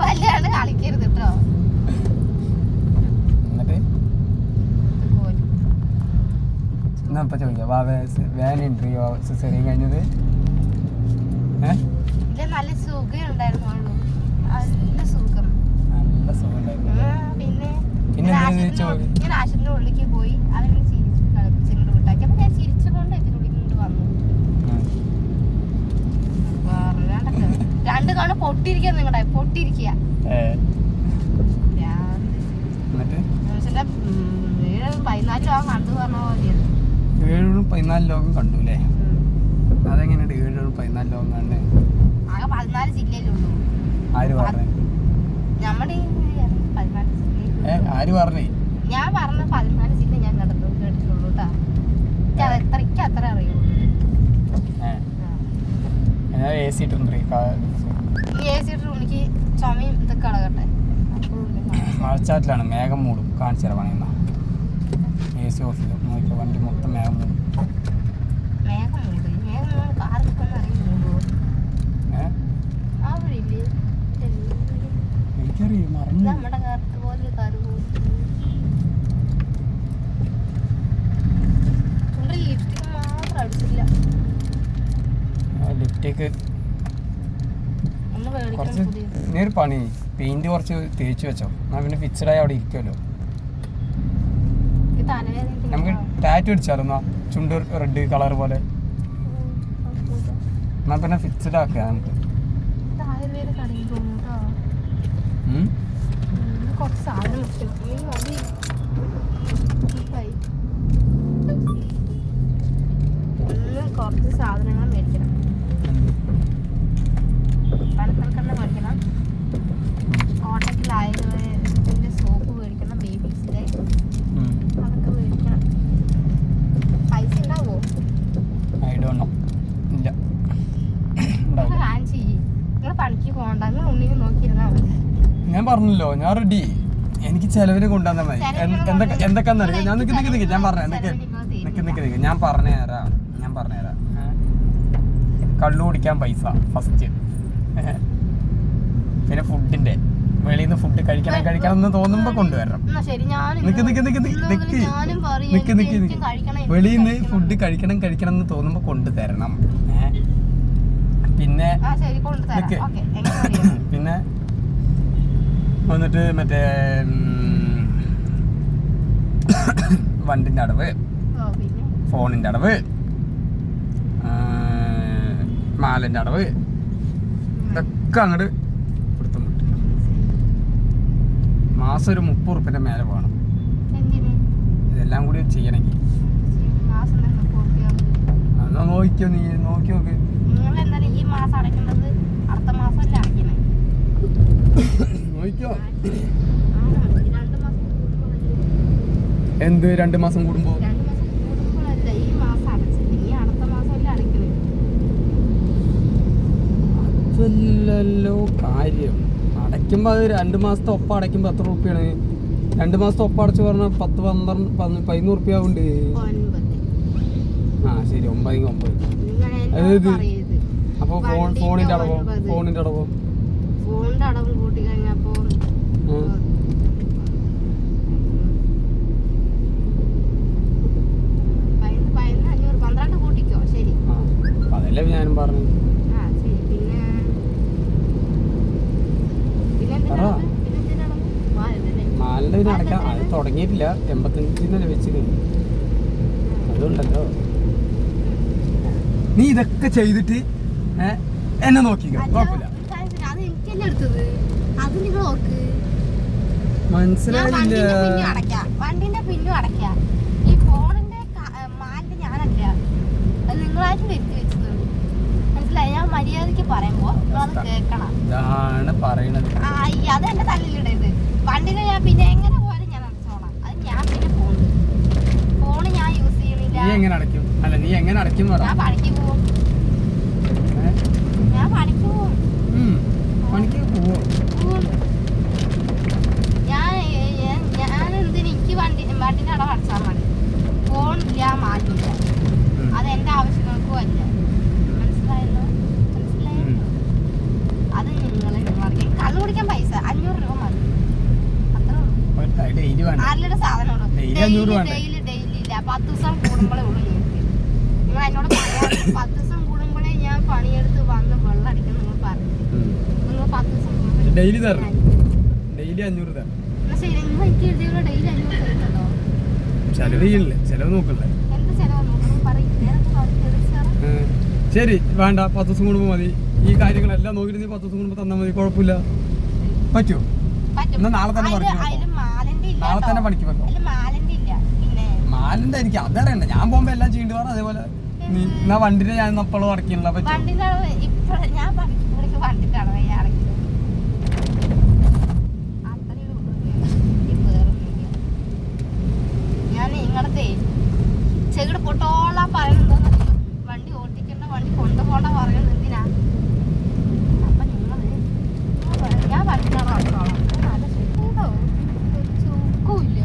വല്ലാണ്ട് കളിക്കരുത് കേട്ടോ. എന്നിട്ട് എന്നാ ഇപ്പൊ ചോദിക്കാം വേന ഇന്റർവ്യൂ സിസേറിയൻ കഴിഞ്ഞത് നല്ല സുഖം ഉണ്ടായിരുന്നു. നല്ല സുഖം, നല്ല സുഖം ഉണ്ടായിരുന്നു. പിന്നെ ഞാൻ ആശുപത്രിയുടെ ഉള്ളിലേക്ക് പോയി. അവനെ ചിരിച്ച് കളിപ്പിച്ച് ഇങ്ങോട്ട് വിട്ടാക്കി. അപ്പൊ ഞാൻ ചിരിച്ചുകൊണ്ട് ഇതിനുള്ളിൽ ഇങ്ങോട്ട് വന്നു. രണ്ട് കാണും പൊട്ടിയിരിക്കുക, നിങ്ങളുടെ പൊട്ടിയിരിക്കുക. 14 ലോകം കണ്ടു പറഞ്ഞ പോലെയാണ്. 14 ലോകം കണ്ടു അല്ലേ? അതെങ്ങനെയുണ്ട് 14 ലോകം കണ്ട്? ആകെ 14 ജില്ലയിലുള്ളൂ. ആര് പറഞ്ഞു? നമ്മുടെ 14 ജില്ല. ആര് പറഞ്ഞു? ഞാൻ പറഞ്ഞ 14 ജില്ല ഞാൻ കേട്ടിട്ടുള്ളൂ കേട്ടാ. എത്രയ്ക്ക് അത്ര അറിയുള്ളൂ. AC ഇട്ടുണ്ട്. ഈ AC ഇട്ട് എനിക്ക് ചുമയും ഇതൊക്കെ അടകട്ടെ. മഴച്ചാറ്റിലാണ്, മേഘം മൂടും. കാണിച്ചു തരാം പണിയുന്ന AC ഓഫീസ് നോക്കിയോ, വണ്ടി മൊത്തം മേഘം മൂടും. എനിക്കറിയാം, മറന്നു. നമ്മുടെ കാലത്ത് പോലെ കാറ് പോകും. ലിപ്സ്റ്റിക് മാത്രം അടിച്ചില്ല. ലിപ്സ്റ്റിക്ക് കുറച്ച് ഇനി ഒരു പണി, പെയിന്റ് കുറച്ച് തേച്ച് വെച്ചോ. എന്നാൽ പിന്നെ ഫിക്സഡായി അവിടെ ഇരിക്കുമല്ലോ. നമുക്ക് ടാറ്റു അടിച്ചാലോ എന്നാ, ചുണ്ട് റെഡ് കളർ പോലെ. എന്നാ പിന്നെ ഫിക്സഡ് ആക്കുക നമുക്ക്. കുറച്ച് സാധനം കുറച്ച് സാധനങ്ങൾ മേടിക്കണം. പലതരക്കണ്ണ മേടിക്കണം. കോട്ടക്കിൽ ആയുർവേദത്തിന്റെ സോപ്പ് മേടിക്കണം. ബേബീസിന്റെ അതൊക്കെ മേടിക്കണം. പൈസ ഉണ്ടാവോ? ഇല്ല. പ്ലാൻ ചെയ്യ്. നിങ്ങൾ പണിക്ക് പോകണ്ട, നിങ്ങൾ ഉണ്ണിനെ നോക്കിയിരുന്നാൽ മതി. ഞാൻ പറഞ്ഞല്ലോ, ഞാൻ റെഡി. എനിക്ക് ചെലവിന് കൊണ്ടുവന്നാൽ മതി. എന്തൊക്കെയാണെന്നറിയാം. ഞാൻ നിക്ക് ഞാൻ പറഞ്ഞു ഞാൻ പറഞ്ഞുതരാം. കള്ളു കുടിക്കാൻ പൈസ ഫസ്റ്റ്. പിന്നെ ഫുഡിന്റെ വെളിയിൽ നിന്ന് ഫുഡ് കഴിക്കണം എന്ന് തോന്നുമ്പോ കൊണ്ടുവരണം. വെളിയിൽ നിന്ന് ഫുഡ് കഴിക്കണം എന്ന് തോന്നുമ്പോ കൊണ്ടുതരണം. പിന്നെ പിന്നെ വന്നിട്ട് മറ്റേ വണ്ടിന്റെ അടവ്, ഫോണിന്റെ അടവ്, മാലിന്റെ അടവ്, ഇതൊക്കെ അങ്ങോട്ട് കൊടുത്തും വിട്ടു. മാസം ഒരു 30 ഉറുപ്പിന്റെ മേലെ വേണം ഇതെല്ലാം കൂടി ചെയ്യണമെങ്കിൽ. എന്നാ നോക്കിയോ, നീ നോക്കി നോക്ക്. ഈ മാസം അടയ്ക്കേണ്ടത് അടുത്ത മാസം അടയ്ക്കണേ. നോക്കിയോ എന്ത് 2 മാസം കൂടുമ്പോ? അതല്ലല്ലോ കാര്യം. അടയ്ക്കുമ്പോ അത് 2 മാസത്തെ ഒപ്പം അടയ്ക്കുമ്പോ എത്ര റുപ്യാണ്? 2 മാസത്തെ ഒപ്പം അടച്ചു പറഞ്ഞാൽ 10, 12, 11 റുപ്യ ആവുണ്ട്. ആ ശരി, 9. അതായത് അപ്പൊ ഫോണിന്റെ അടവോ? ഫോണിന്റെ അടവ് കൂട്ടി കഴിഞ്ഞപ്പോ 12 കൂട്ടിക്കോ. ശരി, അതല്ലേ ഞാനും പറഞ്ഞു. മാലിന്റെ പിന്നെ അടയ്ക്കാം. അത് തുടങ്ങിയിട്ടില്ല. 85 വെച്ചിട്ട് അതുണ്ടല്ലോ. നീ ഇതൊക്കെ ചെയ്തിട്ട് എന്നെ നോക്കിക്കോ, കുഴപ്പമില്ല. മനസ്സിലായില്ല. വണ്ടിന്റെ പിന്നും അടയ്ക്കാം. ഈ ഫോണിന്റെ മാലിന്റെ ഞാനല്ല, അത് നിങ്ങളായിട്ട് വരുത്തി വെച്ചത്. മനസ്സിലായി? ഞാൻ മര്യാദക്ക് പറയുമ്പോ അത് കേക്കണം. ഇതാണ് പറയണത്. അത് എന്റെ തല്ലിലിടരുത്. വണ്ടിനെ ഞാൻ പിന്നെ എങ്ങനെ പോയാലും ഞാൻ അടച്ചോളാം. അത് ഞാൻ പിന്നെ ഫോണ് ഞാൻ യൂസ് ചെയ്യണില്ല. നീ എങ്ങനെ അടയ്ക്കും? അല്ല, നീ എങ്ങനെ അടയ്ക്കും? ഞാൻ പണിക്ക് പോവും. ഞാൻ എന്തിന് എനിക്ക് വണ്ടിന്റെ അടവ് അടച്ചാൽ മതി. ഫോണില്ല, മാറ്റില്ല. അത് എന്റെ ആവശ്യങ്ങൾക്കും അല്ല. മനസ്സിലായല്ലോ? അത് നിങ്ങൾ കള്ളു കുടിക്കാൻ പൈസ വേണ്ട. 1/2 ലിറ്റർ സാധനം ഉള്ളൂ. Daily 500 വേണ്ടേ? ഡെയിലി ഇല്ല. 10 ദിവസം കൂടുമ്പോഴേ ഉള്ളൂ നിങ്ങൾക്ക്. നിങ്ങൾ എന്നോട് പറയാം 10 ദിവസം കൂടുമ്പോഴേ ഞാൻ പണിയെടുത്ത് വന്ന് വെള്ളം അടിക്കണം നിങ്ങൾ പറഞ്ഞു. നിങ്ങൾ 10 ദിവസം കൂടുമ്പോൾ ഡെയിലി തരണം. ഡെയിലി 500 തരണം. എന്നാ ശരി, നിങ്ങൾ എനിക്ക് എഴുതിയുള്ള ഡെയിലി 500 തരുന്നുണ്ടോ? ചെലവ് ചെയ്യില്ലേ, ചെലവ് നോക്കണ്ടേ? എന്ത് ചിലവ് നോക്കണം പറയും. നേരത്തെ ശരി വേണ്ട, 10 ദിവസം കൂടുമ്പോൾ മതി. ഈ കാര്യങ്ങളെല്ലാം നോക്കിയിട്ട് നീ 10 ദിവസം കൂടുമ്പോൾ തന്നാൽ മതി, കുഴപ്പമില്ല. പറ്റുമോ? എന്നാ നാളെ തന്നെ പറഞ്ഞു. നാളെ തന്നെ പണിക്ക് വെക്കാം. മാലിന്റെ എനിക്ക് അതറിയണ്ട, ഞാൻ പോകുമ്പോ എല്ലാം ചെയ്യേണ്ടി പറഞ്ഞു. അതേപോലെ നീ എന്നാ വണ്ടിനെ ഞാൻ എപ്പോഴും അടക്കില്ല. പറ്റും ഞാൻ നിങ്ങളത്തെ ചെകിട് പൊട്ടോളാൻ പറയുന്നത് വണ്ടി ഓട്ടിക്കണ്ട, വണ്ടി കൊണ്ടുപോകണ്ട പറയുന്നത് എന്തിനാ? അപ്പൊ നിങ്ങള് ഞാൻ വണ്ടിയാണ് ഓട്ടോളാം. നല്ല സുഖോ ചുക്കൂല്ല.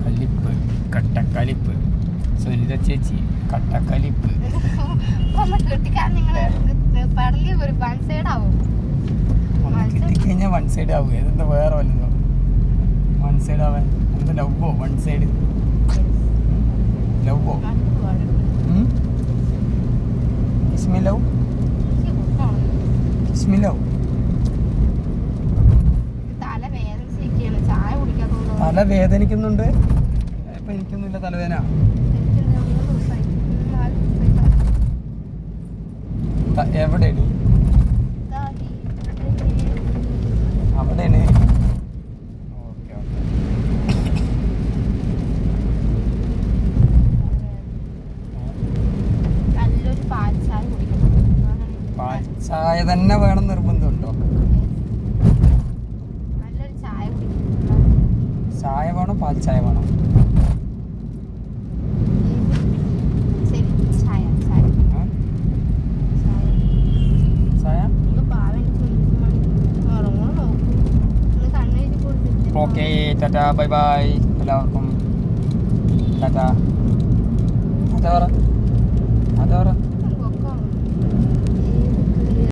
കലിപ്പ്, കട്ടക്കലിപ്പ്, സുനിത ചേച്ചി കട്ടക്കലിപ്പ്. ഒന്ന് കെട്ടിക്കാൻ നിങ്ങള് പെടലി ഒരു വൺ സൈഡ് ആവും. കിട്ടിക്കഴിഞ്ഞാൽ വൺ സൈഡ് ആവും. ഏതെന്താ വേറെ വല്ലതോ വൺ സൈഡ് ആവാൻ? എന്താ ലവ്വോ? വൺ സൈഡ് ലവ്വോ? Kiss me love, kiss me love. തല വേദനിക്കുന്നുണ്ട്. ഇപ്പൊ എനിക്കൊന്നുമില്ല തലവേദന. എവിടെയാണ്? അവിടെയാണ്. Okay okay. നല്ലൊരു പാൽച്ചായ കുടിക്കണം. പാൽച്ചായ തന്നെ വേണം നിർബന്ധമുണ്ടോ? നല്ലൊരു ചായ കുടിക്കണം. ചായ വേണോ പാൽച്ചായ വേണോ? ശരി, ചായ ചായ ചായ. ഓക്കെ, ടാറ്റാ, ബൈ ബൈ എല്ലാവർക്കും. ടാറ്റാ. ടാറ്റ പറ.